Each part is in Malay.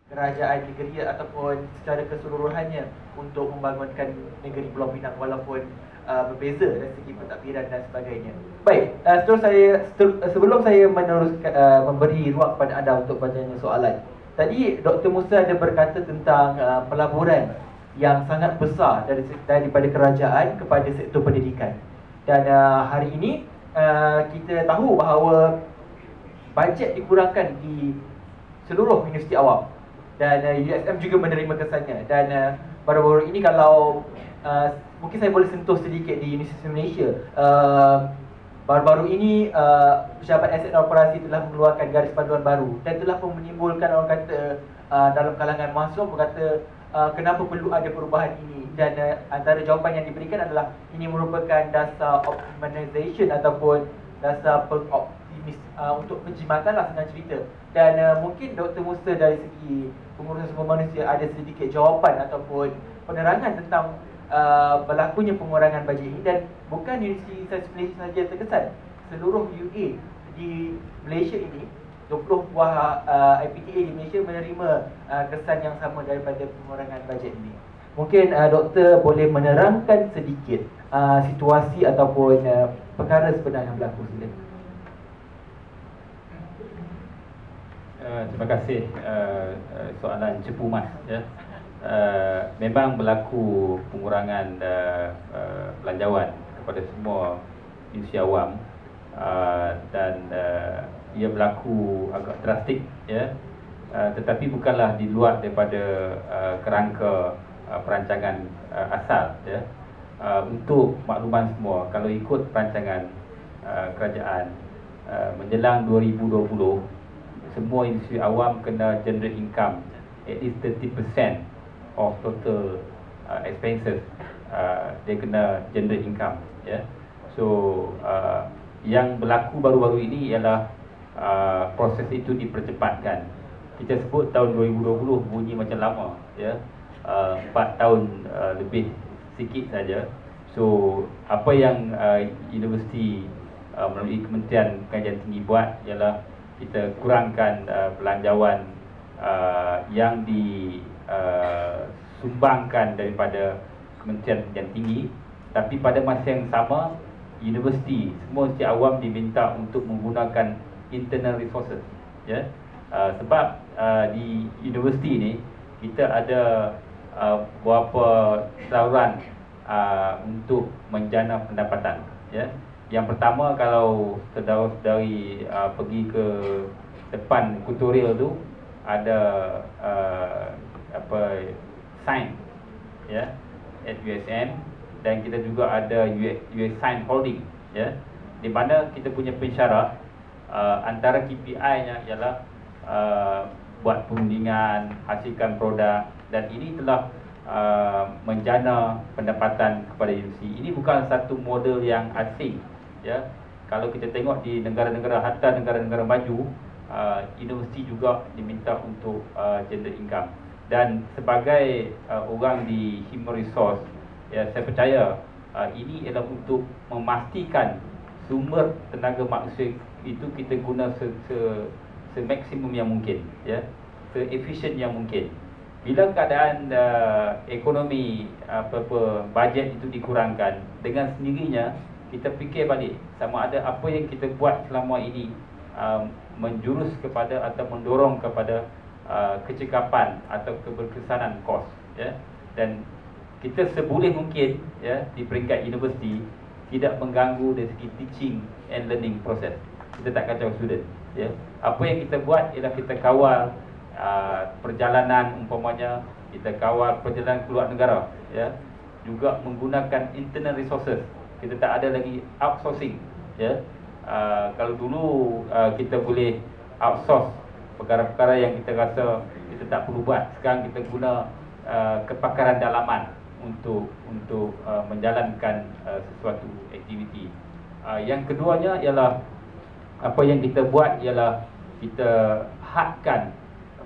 kerajaan negeri ataupun secara keseluruhannya untuk membangunkan negeri Pulau Pinang walaupun berbeza dari segi pentadbiran dan sebagainya. Baik, sebelum saya meneruskan memberi ruang kepada anda untuk bertanya soalan. Tadi Dr. Musa ada berkata tentang pelaburan yang sangat besar daripada kerajaan kepada sektor pendidikan. Dan hari ini kita tahu bahawa bajet dikurangkan di seluruh universiti awam dan USM juga menerima kesannya. Dan baru-baru ini kalau mungkin saya boleh sentuh sedikit di Universiti Malaysia, baru-baru ini Pejabat Aset dan Operasi telah mengeluarkan garis panduan baru dan telah pun menimbulkan orang kata dalam kalangan mahasiswa berkata kenapa perlu ada perubahan ini. Dan antara jawapan yang diberikan adalah ini merupakan dasar optimization ataupun dasar untuk penjimatan lah senang cerita. Dan mungkin Dr. Musa dari segi pengurusan sumber manusia ada sedikit jawapan ataupun penerangan tentang berlakunya pengurangan bajet ini. Dan bukan Universiti Sains Malaysia sahaja terkesan, seluruh UA di Malaysia ini, 20 buah IPTA di Malaysia menerima kesan yang sama daripada pengurangan bajet ini. Mungkin doktor boleh menerangkan sedikit situasi ataupun perkara sebenar yang berlaku. Silakan. Terima kasih soalan cepu mas ya. Memang berlaku pengurangan belanjawan kepada semua universiti awam dan ia berlaku agak drastik ya. Tetapi bukanlah di luar daripada kerangka perancangan asal ya. Untuk makluman semua, kalau ikut perancangan kerajaan menjelang 2020, semua industri awam kena generate income at least 30% of total expenses. Dia kena generate income ya. So yang berlaku baru-baru ini ialah proses itu dipercepatkan. Kita sebut tahun 2020 bunyi macam lama ya. 4 tahun lebih sikit saja. So apa yang universiti melalui Kementerian Kajian Tinggi buat ialah kita kurangkan belanjawan yang disumbangkan daripada Kementerian Pendidikan Tinggi, tapi pada masa yang sama universiti, semua universiti awam diminta untuk menggunakan internal resources ya. Sebab di universiti ni kita ada beberapa saluran untuk menjana pendapatan ya. Yang pertama, kalau saudara-saudari pergi ke depan tutorial tu ada sign ya at USM, dan kita juga ada US Sign Holding ya, di mana kita punya pensyarat antara KPI-nya ialah buat perundingan, hasilkan produk, dan ini telah menjana pendapatan kepada universiti. Ini bukan satu model yang asing ya. Kalau kita tengok di negara-negara, hatta negara-negara maju, universiti juga diminta untuk generate income. Dan sebagai orang di human resource ya, saya percaya ini ialah untuk memastikan sumber tenaga manusia itu kita guna semaksimum yang mungkin ya, seefisien yang mungkin. Bila keadaan ekonomi bajet itu dikurangkan, dengan sendirinya kita fikir balik sama ada apa yang kita buat selama ini menjurus kepada atau mendorong kepada kecekapan atau keberkesanan kos ya. Dan kita seboleh mungkin ya di peringkat universiti tidak mengganggu dari segi teaching and learning process. Kita tak kacau student ya. Apa yang kita buat ialah kita kawal perjalanan, umpamanya kita kawal perjalanan keluar negara ya, juga menggunakan internal resources. Kita tak ada lagi outsourcing ya. Kalau dulu kita boleh outsource perkara-perkara yang kita rasa kita tak perlu buat, sekarang kita guna kepakaran dalaman untuk menjalankan sesuatu aktiviti. Yang keduanya ialah apa yang kita buat ialah kita hadkan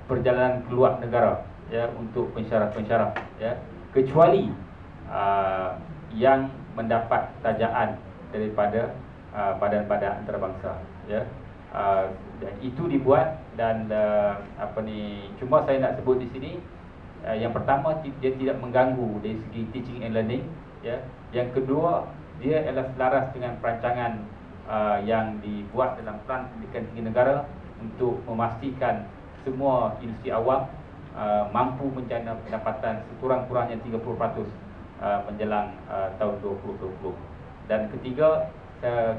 perjalanan keluar negara ya untuk pensyarah-pensyarah ya, kecuali yang mendapat tajaan daripada badan-badan antarabangsa ya. Dan itu dibuat dan cuma saya nak sebut di sini, yang pertama dia tidak mengganggu dari segi teaching and learning, ya. Yang kedua, dia adalah selaras dengan perancangan yang dibuat dalam Pelan Pendidikan Tinggi Negara untuk memastikan semua industri awam mampu menjana pendapatan sekurang-kurangnya 30% menjelang tahun 2020. Dan ketiga,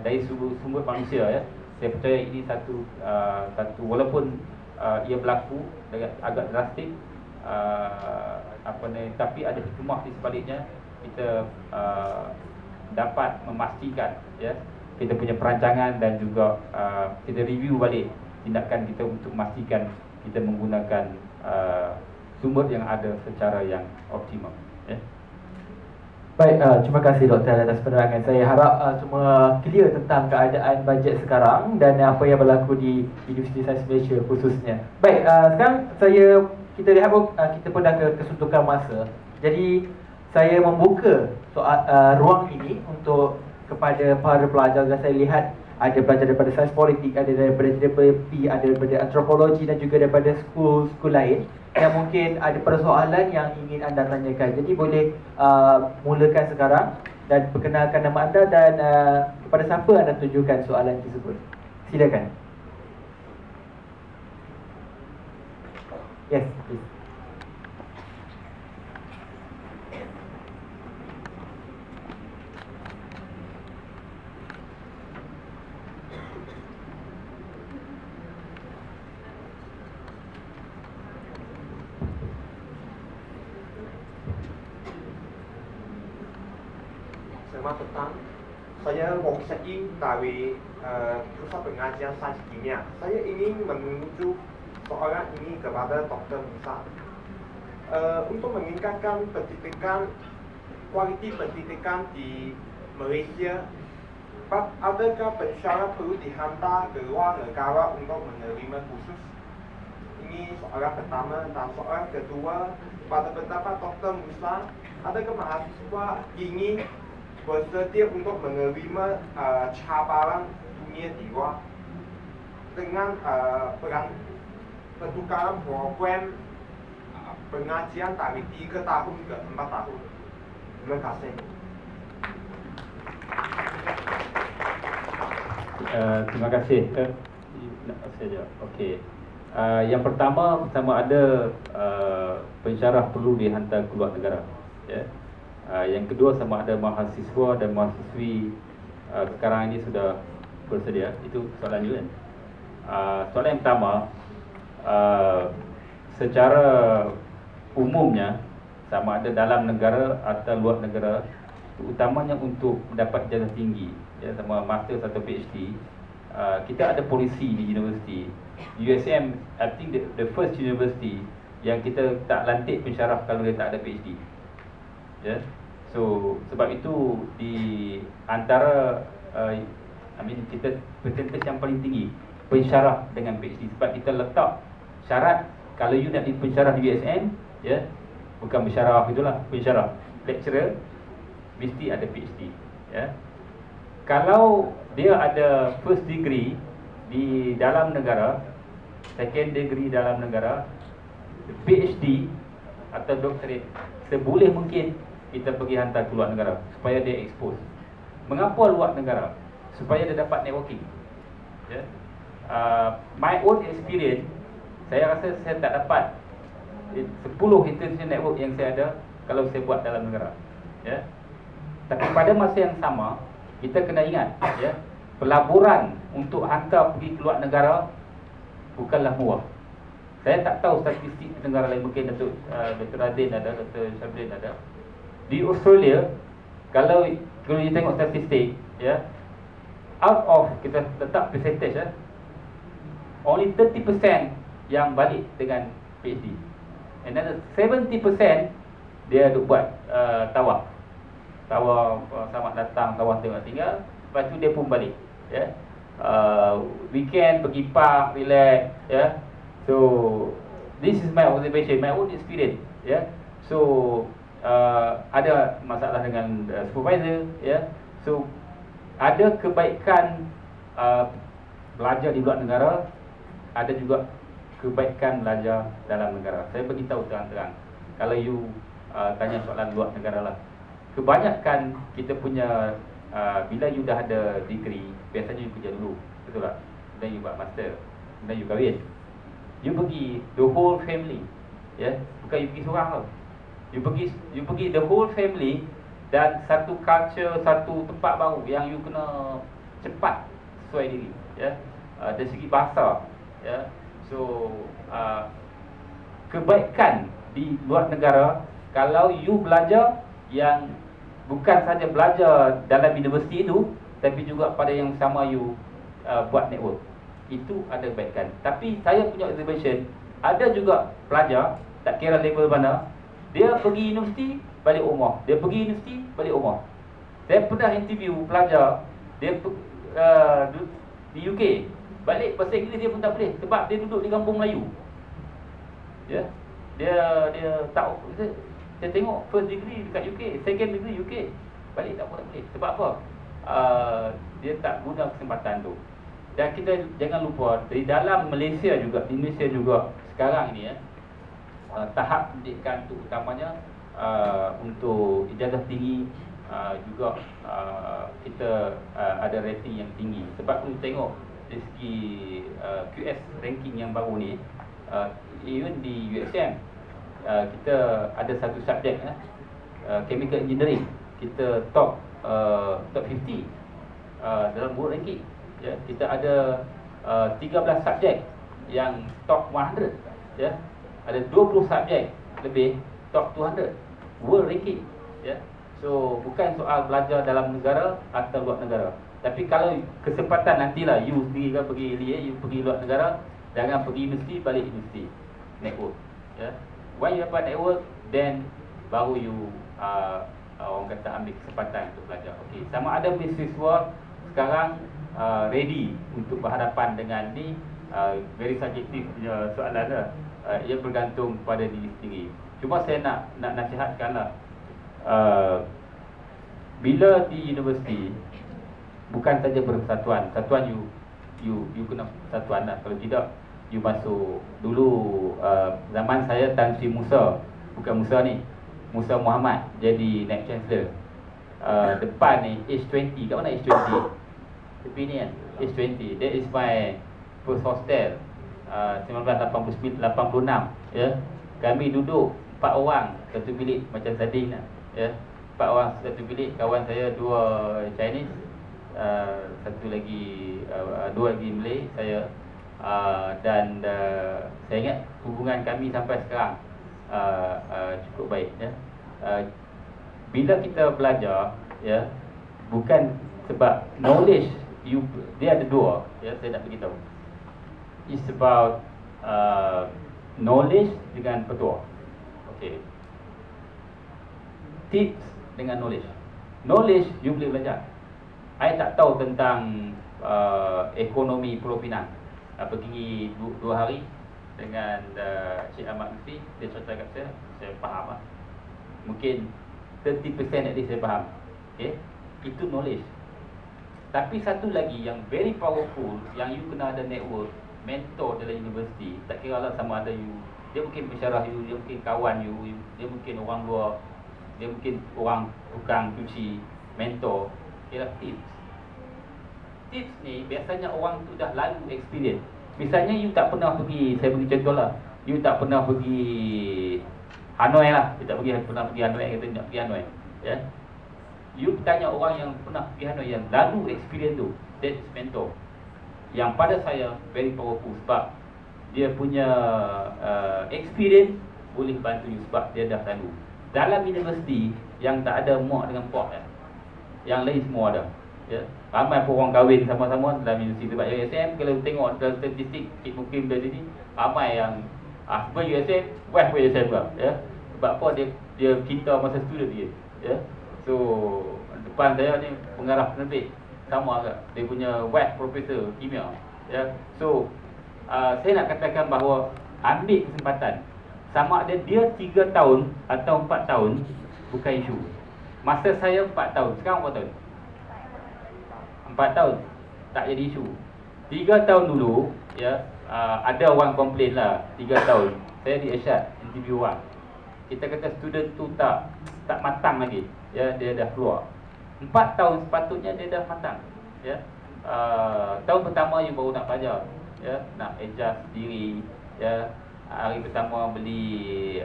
dari sumber manusia, ya, saya percaya ini satu walaupun ia berlaku agak drastik, tapi ada hikmah di sebaliknya. Kita dapat memastikan, ya, kita punya perancangan dan juga kita review balik tindakan kita untuk memastikan kita menggunakan sumber yang ada secara yang optimum, ya. Baik, terima kasih Doktor atas penerangan. Saya harap semua clear tentang keadaan bajet sekarang dan apa yang berlaku di Universiti Sains Malaysia khususnya. Baik, sekarang kita lihat kita pun dah ke kesuntukan masa. Jadi saya membuka ruang ini untuk kepada para pelajar. Dan saya lihat ada pelajar daripada sains politik, ada daripada TPP, ada daripada antropologi dan juga daripada skul lain yang mungkin ada persoalan yang ingin anda tanyakan. Jadi boleh mulakan sekarang dan perkenalkan nama anda dan kepada siapa anda tujukan soalan tersebut. Silakan. Yes, please. Selamat petang. Saya Wong Seing dari Pusat Pengajian Sains Kimia. Saya ingin menunjuk soalan ini kepada Dr. Musa. Untuk meningkatkan kualiti pendidikan di Malaysia, adakah pensyarah perlu dihantar ke luar negara untuk menerima kursus? Ini soalan pertama. Dan soalan kedua, pada pendapat Dr. Musa, adakah mahasiswa ingin bersedia untuk menerima cabaran dunia di luar dengan pertukaran program pengajian dari 3 tahun ke 4 tahun. Terima kasih. Terima kasih. Okey. Yang pertama, sama ada pensyarah perlu dihantar ke luar negara, ya. Yang kedua, sama ada mahasiswa dan mahasiswi sekarang ini sudah bersedia. Itu soalan juga, kan? Soalan yang pertama, secara umumnya sama ada dalam negara atau luar negara, utamanya untuk mendapat ijazah tinggi, ya, sama master atau PhD, kita ada polisi di universiti. USM, I think the first university yang kita tak lantik pensyarah kalau dia tak ada PhD, ya. So sebab itu di antara kita percentage yang paling tinggi pensyarah dengan PhD, sebab kita letak syarat kalau you nak jadi pensyarah di USM, ya, bukan pensyarah itulah, pensyarah lecturer mesti ada PhD, ya. Kalau dia ada first degree di dalam negara, second degree dalam negara, PhD atau doctorate, seboleh mungkin kita pergi hantar ke luar negara supaya dia expose. Mengapa luar negara? Supaya dia dapat networking, ya. My own experience, saya rasa saya tak dapat 10 international network yang saya ada kalau saya buat dalam negara, ya. Tapi pada masa yang sama, kita kena ingat, ya, pelaburan untuk hantar pergi ke luar negara bukanlah murah. Saya tak tahu statistik di negara lain, mungkin Dr. Radin ada, Dr. Syamdin ada. Di Australia, kalau you tengok statistik, ya, out of, kita letak percentage, ya, only 30% yang balik dengan PhD, and then 70% dia duk buat tawaf, selamat datang, tawaf tengok tinggal, lepas tu dia pun balik, ya. Weekend pergi park, relax, ya. So this is my observation, my own experience, ya. So ada masalah dengan supervisor, ya. So ada kebaikan belajar di luar negara, ada juga kebaikan belajar dalam negara. Saya beritahu terang-terang, kalau you tanya soalan luar negara lah, kebanyakan kita punya bila you dah ada degree, biasanya you kerja dulu, betul tak? Then you buat master, then you kahwin, you pergi the whole family, ya, bukan you pergi seorang tau, you pergi the whole family, dan satu culture, satu tempat baru yang you kena cepat sesuai diri, ya, dari segi bahasa, ya. So kebaikan di luar negara, kalau you belajar yang bukan saja belajar dalam universiti itu, tapi juga pada yang sama you buat network, itu ada kebaikan. Tapi saya punya observation, ada juga pelajar, tak kira level mana, dia pergi universiti balik rumah, dia pergi universiti balik rumah. Saya pernah interview pelajar, dia di UK, balik bahasa Inggeris dia pun tak boleh sebab dia duduk di kampung Melayu. Ya, dia tak, saya tengok first degree dekat UK, second degree UK, balik tak boleh. Sebab apa? Dia tak guna kesempatan tu. Dan kita jangan lupa, di dalam Malaysia juga, di Indonesia juga sekarang ni, tahap pendidikan tu utamanya untuk ijazah tinggi, juga kita ada rating yang tinggi. Sebab kalau tengok dari segi QS ranking yang baru ni, even di USM, kita ada satu subjek, chemical engineering, kita top 50 dalam world ranking, ya. Kita ada 13 subjek yang top 100, ya. Ada 20 subjek lebih top 200 world ranking, ya. So bukan soal belajar dalam negara atau luar negara, tapi kalau kesempatan nantilah you sendiri kan pergi you pergi luar negara, jangan pergi universiti balik universiti, network, ya. When you dapat network, then baru you orang kata ambil kesempatan untuk belajar. Okey, sama ada beasiswa sekarang ready untuk berhadapan dengan ni, very subjektif punya soalan lah. Ia bergantung pada diri sendiri. Cuma saya nak nasihatkanlah, bila di universiti bukan saja bersatuan, you kena persatuan lah. Kalau tidak, you masuk dulu, zaman saya Tan Sri Musa, bukan Musa ni, Musa Muhammad jadi Naib Chancellor. Depan ni H20, kat mana H20? Tepi ni kan, H20. That is my first hostel, 1986, ya. Kami duduk 4 orang satu bilik macam sardin lah, ya. 4 orang satu bilik, kawan saya 2 Chinese, satu lagi 2 lagi Malay, saya, dan saya ingat hubungan kami sampai sekarang cukup baik, ya. Bila kita belajar, ya, bukan sebab knowledge dia ada dua, ya, saya nak beritahu. It's about knowledge dengan petua. Okay, tips dengan knowledge. Knowledge you boleh belajar. I tak tahu tentang ekonomi Pulau Pinang, pergi 2 hari dengan Cik Ahmad Mufti, dia cerita kat saya faham lah. Mungkin 30% at least saya faham. Okay, itu knowledge. Tapi satu lagi yang very powerful, yang you kena ada network, mentor dalam universiti. Tak kira lah sama ada you, dia mungkin pensyarah you, dia mungkin kawan you, dia mungkin orang luar, dia mungkin orang tukang cuci, mentor. Kira tips. Tips ni biasanya orang tu dah lalu experience. Misalnya you tak pernah pergi, saya bagi contoh lah, you tak pernah pergi Hanoi lah, you tak pernah pergi Hanoi, kata nak pergi Hanoi, ya. You tanya orang yang pernah pergi Hanoi, yang lalu experience tu, that's mentor. Yang pada saya very powerful sebab dia punya experience boleh bantu you sebab dia dah lalu. Dalam universiti yang tak ada mak dengan pak, yang lain semua ada, ya. Ramai pun orang kahwin sama-sama dalam universiti. Sebab USM, kalau tengok dalam statistik mungkin dari sini, ramai yang husband USM, wife USM lah, ya. Sebab apa? Dia cinta masa student dia, ya. So depan saya ni pengarah penerbit, sama agak, dia punya wife profesor kimia, ya. So saya nak katakan bahawa ambil kesempatan, sama ada dia 3 tahun atau 4 tahun, bukan isu. Masa saya 4 tahun, sekarang berapa tahun? 4 tahun, tak jadi isu. 3 tahun dulu, ya, ada orang komplain lah 3 tahun. Saya di Irsyad interview orang. Kita kata student tu tak matang lagi. Ya, dia dah keluar. 4 tahun sepatutnya dia dah matang. Ya. Tahun pertama you baru nak belajar. Ya, nak adjust diri. Ya. Hari pertama beli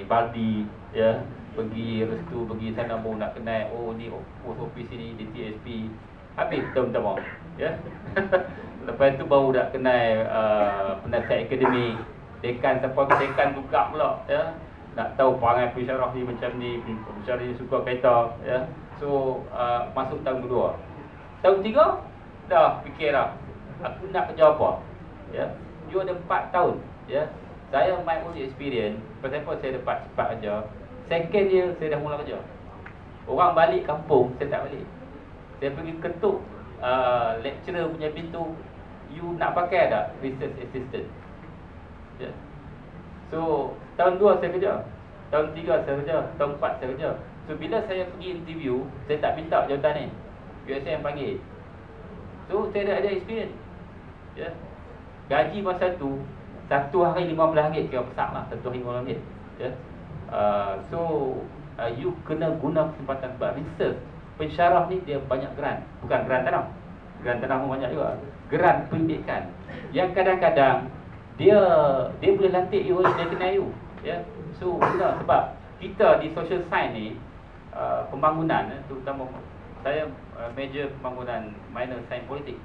baldi, ya, pergi restu, pergi sana baru nak kenal, oh ni post office ni di TSP. Habis tahun pertama, ya. Lepas tu baru nak kenal penasihat akademik, dekan siapa dekan juga pula, ya. Nak tahu perangai pensyarah ni macam ni, pensyarah ni suka kereta, ya. So masuk tahun kedua. Tahun 3 dah fikir dah, aku nak kerja apa, ya. You ada 4 tahun, ya. Saya my own experience, pasal apa saya dapat cepat kerja. Second year saya dah mula kerja. Orang balik kampung, saya tak balik. Saya pergi ketuk lecturer punya pintu, you nak pakai tak research assistant? Yeah. So tahun 2 saya kerja, tahun 3 saya kerja, tahun 4 saya kerja. So bila saya pergi interview, saya tak minta jawatan ni, USM panggil. So saya dah ada experience. Yeah. Gaji masa tu 1 hari RM15, kira besar lah, 1 hari RM15. Ya. You kena guna kesempatan sebab research pensyarah ni dia banyak grant. Bukan grant tanah. Grant tanah pun banyak juga. Grant pendidikan. Yang kadang-kadang dia boleh lantik you, dia kenal you. Ya. So guna sebab kita di social science ni pembangunan, terutama saya major pembangunan, minor sains politik.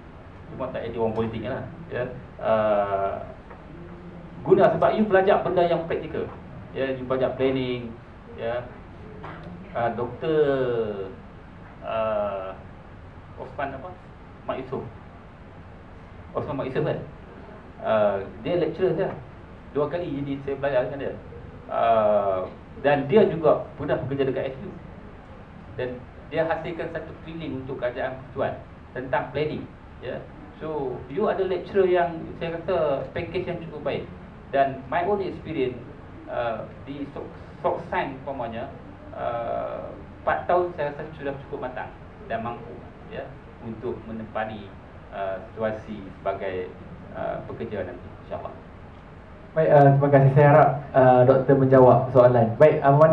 Cuma tak jadi orang politik lah. Ya. Guna sebab you belajar benda yang praktikal. Ya, you belajar planning, ya. Doktor Osman Mak Yusof. Osman Mak Yusof kan? Dia lecturer saya. 2 kali jadi saya belajar dengan dia. Dan dia juga pernah bekerja dekat SU. Dan dia hasilkan satu training untuk kerajaan persekutuan tentang planning, ya. So, you ada lecturer yang saya kata package yang cukup baik. Dan my own experience di Sok Science umpamanya 4 tahun saya rasa sudah cukup matang dan mampu, ya, untuk menempani situasi sebagai pekerja nanti, insyaAllah. Baik, terima kasih. Saya harap doktor menjawab soalan. Baik, memandang